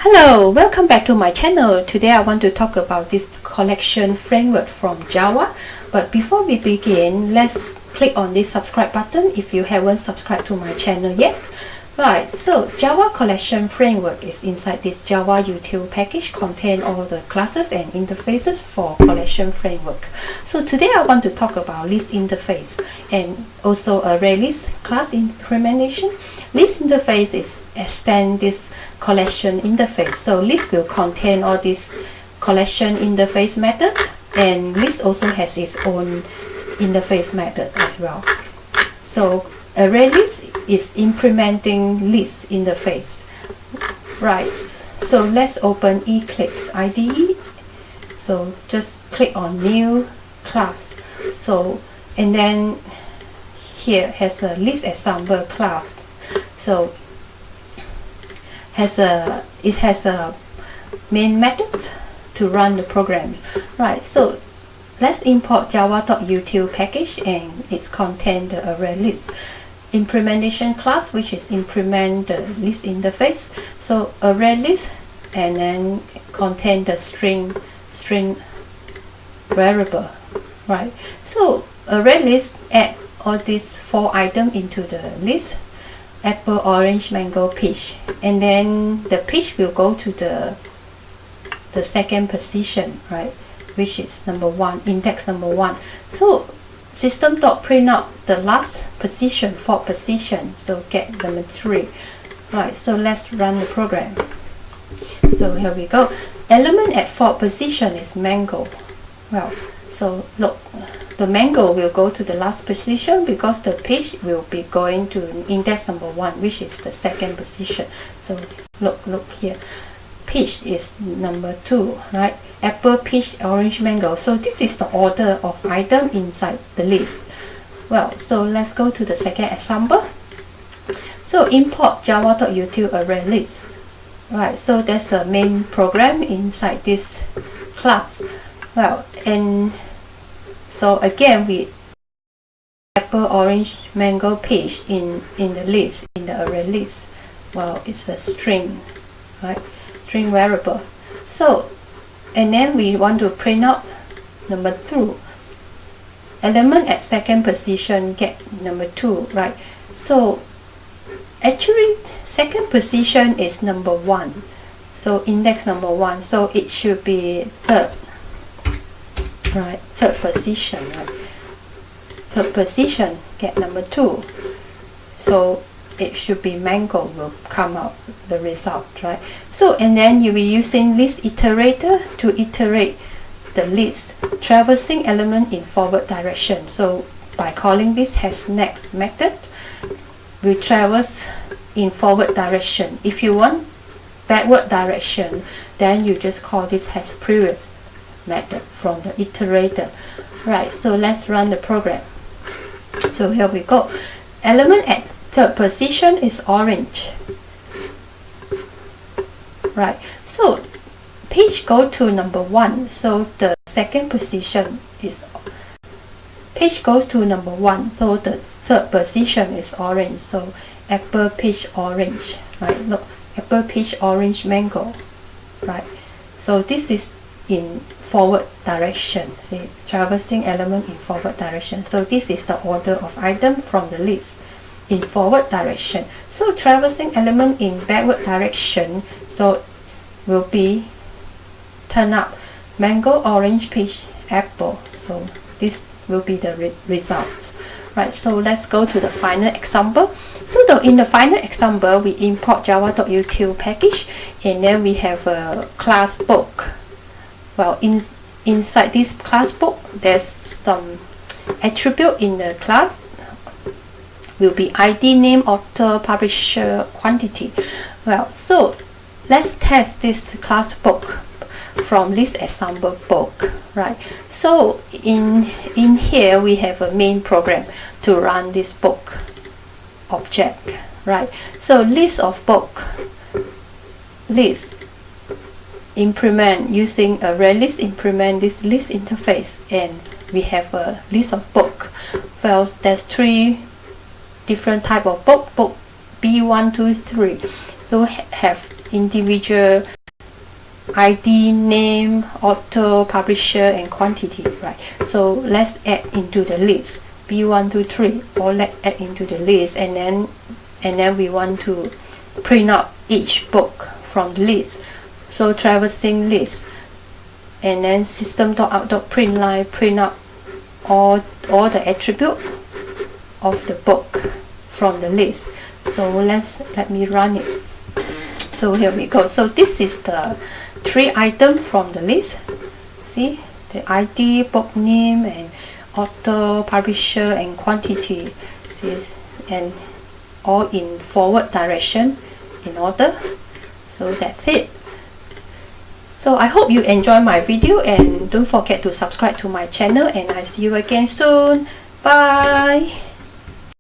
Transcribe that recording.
Hello, welcome back to my channel. Today I want to talk about this collection framework from Java. But before we begin, let's click on this subscribe button if you haven't subscribed to my channel yet. Right, so Java collection framework is inside this Java util package, contain all the classes and interfaces for collection framework. So today I want to talk about list interface and also ArrayList class implementation. List interface is extend this collection interface. So list will contain all these collection interface methods, and list also has its own interface method as well. So ArrayList is implementing list interface. Right, so let's open Eclipse IDE. So just click on new class. So and then here has a list example class. So it has a main method to run the program. Right, so let's import java.util package, and it contains the ArrayList implementation class, which is implement the list interface. So ArrayList, and then contain the string variable. Right, so ArrayList add all these 4 items into the list: apple, orange, mango, peach, and then the peach will go to the second position, right, which is number 1, index number 1. So system.print out the last position, 4th position, so get number 3. Right, so let's run the program. So here we go. Element at 4th position is mango. Well, so look, the mango will go to the last position because the peach will be going to index number 1, which is the second position. So look here, peach is number 2, right? Apple, peach, orange, mango. So this is the order of item inside the list. Well, so let's go to the second example. So import java.util ArrayList. Right, so there's a main program inside this class. Well, and so again we apple, orange, mango, peach in the list, in the ArrayList. Well, it's a string, right? String variable. So and then we want to print out number 2. Element at second position get number 2, right? So actually second position is number 1, so index number 1, so it should be third, right? Third position, right? Third position get number 2, so it should be mango will come out the result, right? So and then you'll be using list iterator to iterate the list, traversing element in forward direction. So by calling this has next method, we traverse in forward direction. If you want backward direction, then you just call this has previous method from the iterator. Right, so let's run the program. So here we go. Element at third position is orange. Right, so peach go to number 1, so the second position is peach goes to number 1, so the third position is orange. So apple, peach, orange, right? Look, apple, peach, orange, mango, right? So this is in forward direction. See, traversing element in forward direction. So this is the order of item from the list in forward direction. So traversing element in backward direction, so will be turn up mango, orange, peach, apple. So this will be the result. Right, so let's go to the final example. So in the final example, we import java.util package, and then we have a class book. Well, inside this class book, there's some attribute in the class. Will be ID, name, author, publisher, quantity. Well, so let's test this class book from list example book. Right, so in here we have a main program to run this book object. Right, so list of book, list implement using ArrayList, implement this list interface, and we have a list of book. Well, there's 3 different type of book B1, 2, 3. So have individual ID, name, author, publisher, and quantity, right? So let's add into the list B123, or let's add into the list, and then we want to print out each book from the list. So traversing list, and then system.out.println print out all the attribute of the book from the list. So let me run it. So here we go. So this is the 3 items from the list. See, the ID, book name, and author, publisher, and quantity. See, and all in forward direction in order. So that's it. So I hope you enjoy my video, and don't forget to subscribe to my channel, and I see you again soon. Bye.